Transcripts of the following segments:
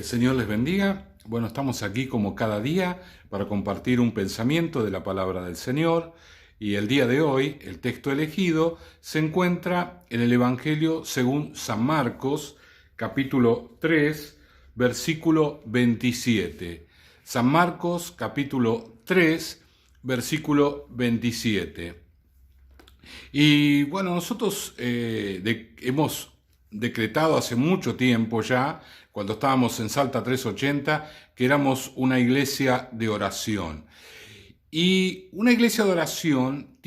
El Señor les bendiga. Bueno, estamos aquí como cada día para compartir un pensamiento de la palabra del Señor. Y el día de hoy, el texto elegido se encuentra en el Evangelio según San Marcos, capítulo 3, versículo 27. San Marcos, capítulo 3, versículo 27. Y bueno, nosotros hemos decretado hace mucho tiempo ya, cuando estábamos en Salta 380, que éramos una iglesia de oración. Y una iglesia de oración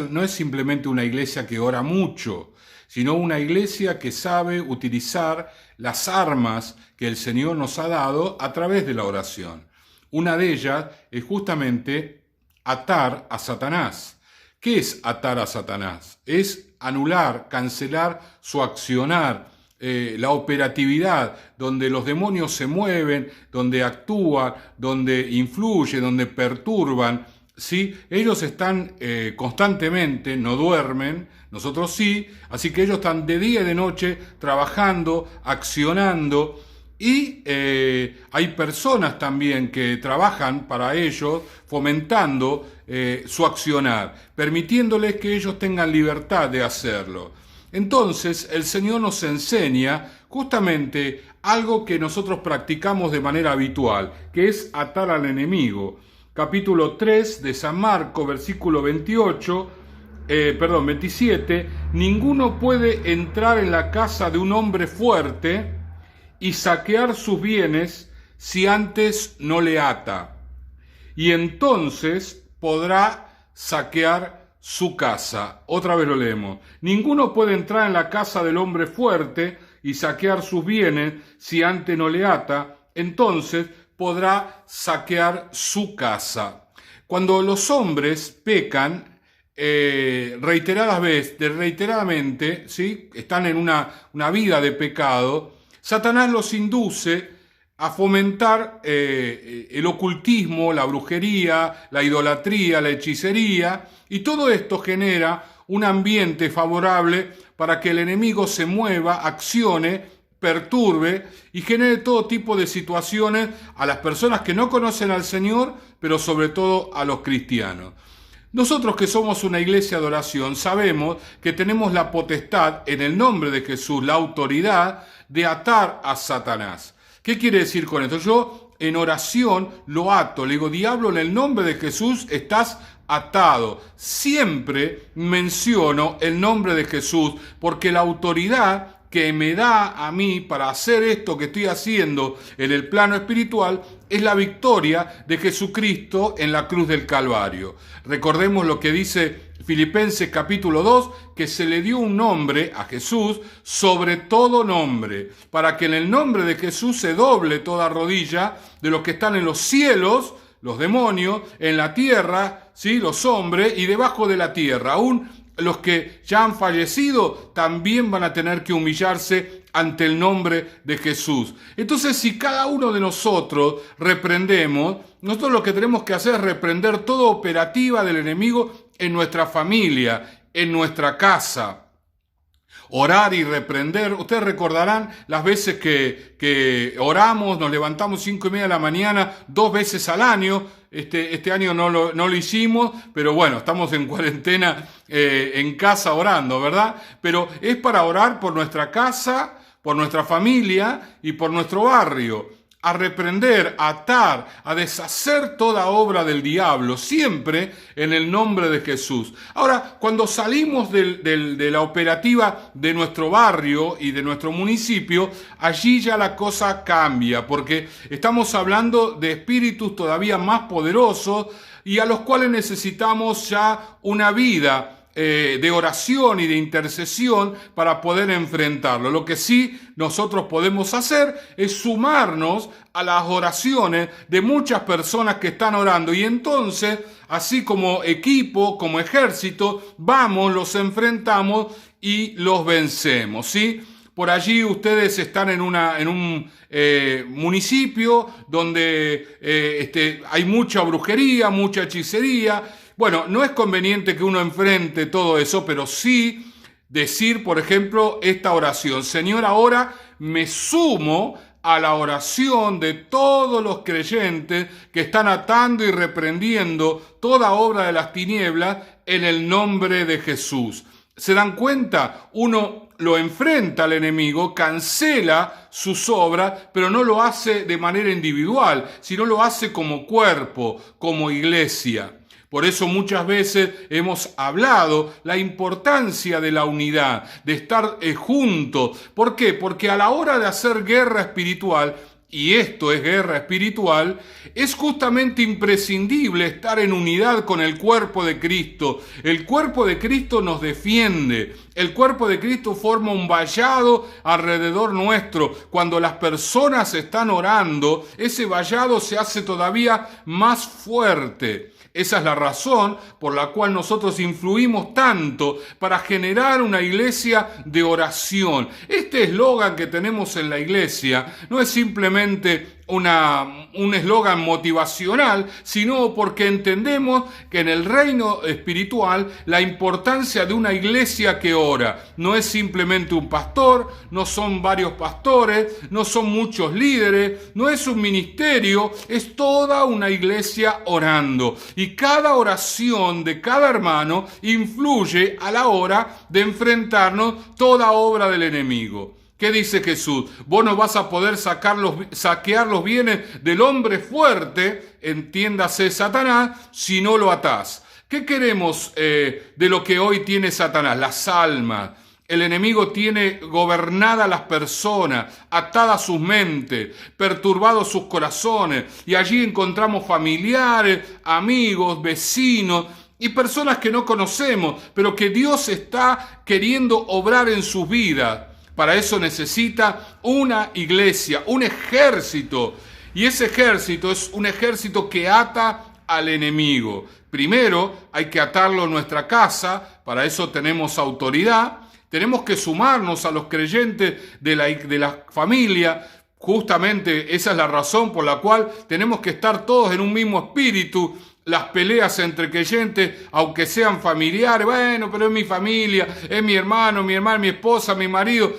no es simplemente una iglesia que ora mucho, sino una iglesia que sabe utilizar las armas que el Señor nos ha dado a través de la oración. Una de ellas es justamente atar a Satanás. ¿Qué es atar a Satanás? Es anular, cancelar su accionar, la operatividad, donde los demonios se mueven, donde actúan, donde influyen, donde perturban, ¿sí? Ellos están constantemente, no duermen, nosotros sí, así que ellos están de día y de noche trabajando, accionando. Y hay personas también que trabajan para ellos, fomentando su accionar, permitiéndoles que ellos tengan libertad de hacerlo. Entonces el Señor nos enseña justamente algo que nosotros practicamos de manera habitual, que es atar al enemigo. Capítulo 3 de San Marcos, versículo 27, ninguno puede entrar en la casa de un hombre fuerte y saquear sus bienes si antes no le ata, y entonces podrá saquear su casa. Otra vez lo leemos. Ninguno puede entrar en la casa del hombre fuerte y saquear sus bienes si antes no le ata, entonces podrá saquear su casa. Cuando los hombres pecan, reiteradamente, ¿sí? Están en una vida de pecado, Satanás los induce a fomentar el ocultismo, la brujería, la idolatría, la hechicería, y todo esto genera un ambiente favorable para que el enemigo se mueva, accione, perturbe y genere todo tipo de situaciones a las personas que no conocen al Señor, pero sobre todo a los cristianos. Nosotros que somos una iglesia de oración sabemos que tenemos la potestad en el nombre de Jesús, la autoridad de atar a Satanás. ¿Qué quiere decir con esto? Yo en oración lo ato, le digo, diablo, en el nombre de Jesús estás atado. Siempre menciono el nombre de Jesús porque la autoridad que me da a mí para hacer esto que estoy haciendo en el plano espiritual es la victoria de Jesucristo en la cruz del Calvario. Recordemos lo que dice Filipenses capítulo 2, que se le dio un nombre a Jesús sobre todo nombre, para que en el nombre de Jesús se doble toda rodilla de los que están en los cielos, los demonios, en la tierra, ¿sí? Los hombres, y debajo de la tierra. Aún los que ya han fallecido también van a tener que humillarse ante el nombre de Jesús. Entonces, si cada uno de nosotros reprendemos, nosotros lo que tenemos que hacer es reprender toda operativa del enemigo en nuestra familia, en nuestra casa. Orar y reprender. Ustedes recordarán las veces que oramos, nos levantamos 5:30 de la mañana, 2 veces al año. Este año no lo hicimos, pero bueno, estamos en cuarentena en casa orando, ¿verdad? Pero es para orar por nuestra casa, por nuestra familia y por nuestro barrio. A reprender, a atar, a deshacer toda obra del diablo, siempre en el nombre de Jesús. Ahora, cuando salimos de la operativa de nuestro barrio y de nuestro municipio, allí ya la cosa cambia, porque estamos hablando de espíritus todavía más poderosos y a los cuales necesitamos ya una vida de oración y de intercesión para poder enfrentarlo. Lo que sí nosotros podemos hacer es sumarnos a las oraciones de muchas personas que están orando, y entonces, así como equipo, como ejército, vamos, los enfrentamos y los vencemos, ¿sí? Por allí ustedes están en un municipio donde hay mucha brujería, mucha hechicería. Bueno, no es conveniente que uno enfrente todo eso, pero sí decir, por ejemplo, esta oración. Señor, ahora me sumo a la oración de todos los creyentes que están atando y reprendiendo toda obra de las tinieblas en el nombre de Jesús. ¿Se dan cuenta? Uno lo enfrenta al enemigo, cancela sus obras, pero no lo hace de manera individual, sino lo hace como cuerpo, como iglesia. Por eso muchas veces hemos hablado la importancia de la unidad, de estar juntos. ¿Por qué? Porque a la hora de hacer guerra espiritual, y esto es guerra espiritual, es justamente imprescindible estar en unidad con el cuerpo de Cristo. El cuerpo de Cristo nos defiende. El cuerpo de Cristo forma un vallado alrededor nuestro. Cuando las personas están orando, ese vallado se hace todavía más fuerte. Esa es la razón por la cual nosotros influimos tanto para generar una iglesia de oración. Este eslogan que tenemos en la iglesia no es simplemente un eslogan motivacional, sino porque entendemos que en el reino espiritual la importancia de una iglesia que ora no es simplemente un pastor, no son varios pastores, no son muchos líderes, no es un ministerio, es toda una iglesia orando. Y cada oración de cada hermano influye a la hora de enfrentarnos toda obra del enemigo. ¿Qué dice Jesús? Vos no vas a poder saquear los bienes del hombre fuerte, entiéndase Satanás, si no lo atás. ¿Qué queremos de lo que hoy tiene Satanás? Las almas. El enemigo tiene gobernadas las personas, atadas sus mentes, perturbados sus corazones, y allí encontramos familiares, amigos, vecinos y personas que no conocemos, pero que Dios está queriendo obrar en sus vidas. Para eso necesita una iglesia, un ejército. Y ese ejército es un ejército que ata al enemigo. Primero hay que atarlo en nuestra casa, para eso tenemos autoridad. Tenemos que sumarnos a los creyentes de la familia. Justamente esa es la razón por la cual tenemos que estar todos en un mismo espíritu. Las peleas entre creyentes, aunque sean familiares, bueno, pero es mi familia, es mi hermano, mi esposa, mi marido.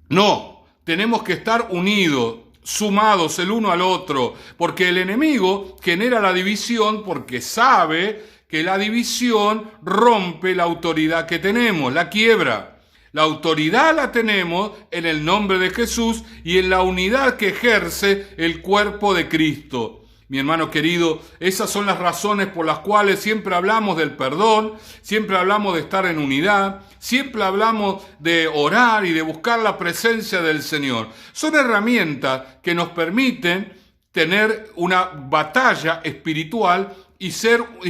No, tenemos que estar unidos, sumados el uno al otro, porque el enemigo genera la división porque sabe que la división rompe la autoridad que tenemos, la quiebra. La autoridad la tenemos en el nombre de Jesús y en la unidad que ejerce el cuerpo de Cristo. Mi hermano querido, esas son las razones por las cuales siempre hablamos del perdón, siempre hablamos de estar en unidad, siempre hablamos de orar y de buscar la presencia del Señor. Son herramientas que nos permiten tener una batalla espiritual y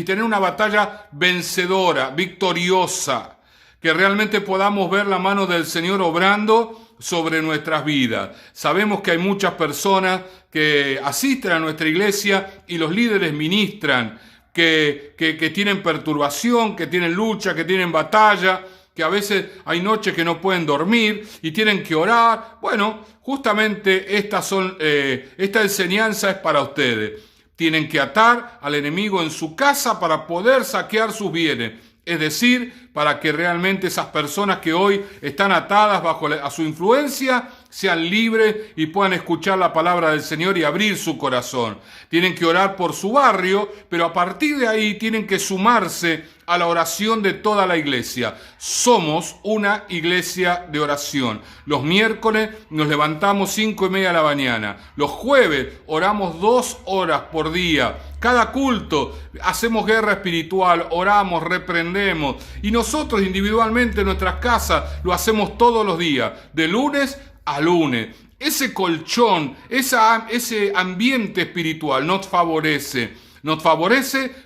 tener una batalla vencedora, victoriosa, que realmente podamos ver la mano del Señor obrando sobre nuestras vidas. Sabemos que hay muchas personas que asisten a nuestra iglesia y los líderes ministran, que tienen perturbación, que tienen lucha, que tienen batalla, que a veces hay noches que no pueden dormir y tienen que orar. Bueno, justamente esta enseñanza es para ustedes. Tienen que atar al enemigo en su casa para poder saquear sus bienes. Es decir, para que realmente esas personas que hoy están atadas a su influencia sean libres y puedan escuchar la palabra del Señor y abrir su corazón. Tienen que orar por su barrio, pero a partir de ahí tienen que sumarse a la oración de toda la iglesia. Somos una iglesia de oración. Los miércoles nos levantamos 5:30 de la mañana. Los jueves oramos 2 horas por día. Cada culto hacemos guerra espiritual, oramos, reprendemos. Y nosotros individualmente en nuestras casas lo hacemos todos los días, de lunes a lunes. Ese colchón, ese ambiente espiritual nos favorece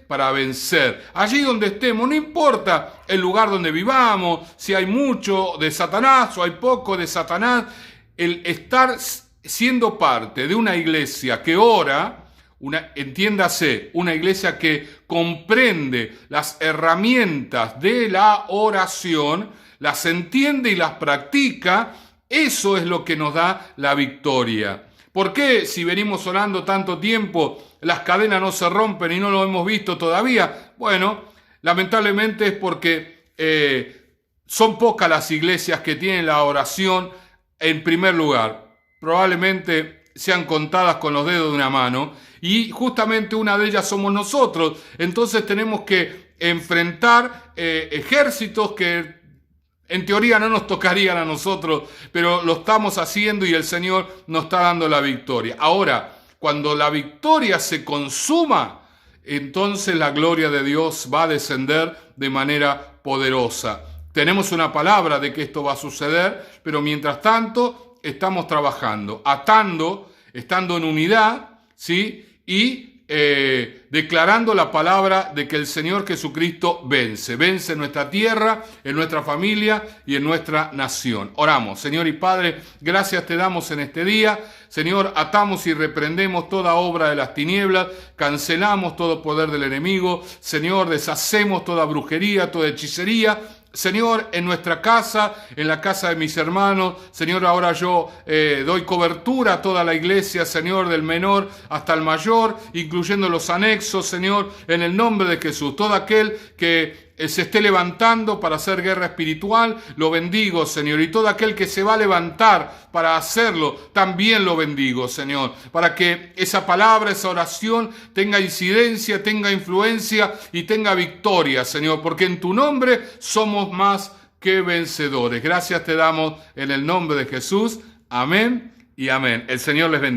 para vencer. Allí donde estemos, no importa el lugar donde vivamos, si hay mucho de Satanás o hay poco de Satanás, el estar siendo parte de una iglesia que ora, entiéndase, una iglesia que comprende las herramientas de la oración, las entiende y las practica, eso es lo que nos da la victoria. ¿Por qué si venimos orando tanto tiempo las cadenas no se rompen y no lo hemos visto todavía? Bueno, lamentablemente es porque son pocas las iglesias que tienen la oración en primer lugar. probablemente sean contadas con los dedos de una mano, y justamente una de ellas somos nosotros. Entonces tenemos que enfrentar ejércitos que en teoría no nos tocarían a nosotros, pero lo estamos haciendo y el Señor nos está dando la victoria. Ahora, cuando la victoria se consuma, entonces la gloria de Dios va a descender de manera poderosa. Tenemos una palabra de que esto va a suceder, pero mientras tanto estamos trabajando, atando, estando en unidad, ¿sí? Y declarando la palabra de que el Señor Jesucristo vence en nuestra tierra, en nuestra familia y en nuestra nación. Oramos. Señor y Padre, gracias te damos en este día. Señor, atamos y reprendemos toda obra de las tinieblas, cancelamos todo poder del enemigo. Señor, deshacemos toda brujería, toda hechicería. Señor, en nuestra casa, en la casa de mis hermanos, Señor, ahora yo doy cobertura a toda la iglesia, Señor, del menor hasta el mayor, incluyendo los anexos, Señor, en el nombre de Jesús. Todo aquel que se esté levantando para hacer guerra espiritual, lo bendigo, Señor. Y todo aquel que se va a levantar para hacerlo, también lo bendigo, Señor. Para que esa palabra, esa oración tenga incidencia, tenga influencia y tenga victoria, Señor. Porque en tu nombre somos más que vencedores. Gracias te damos en el nombre de Jesús. Amén y amén. El Señor les bendiga.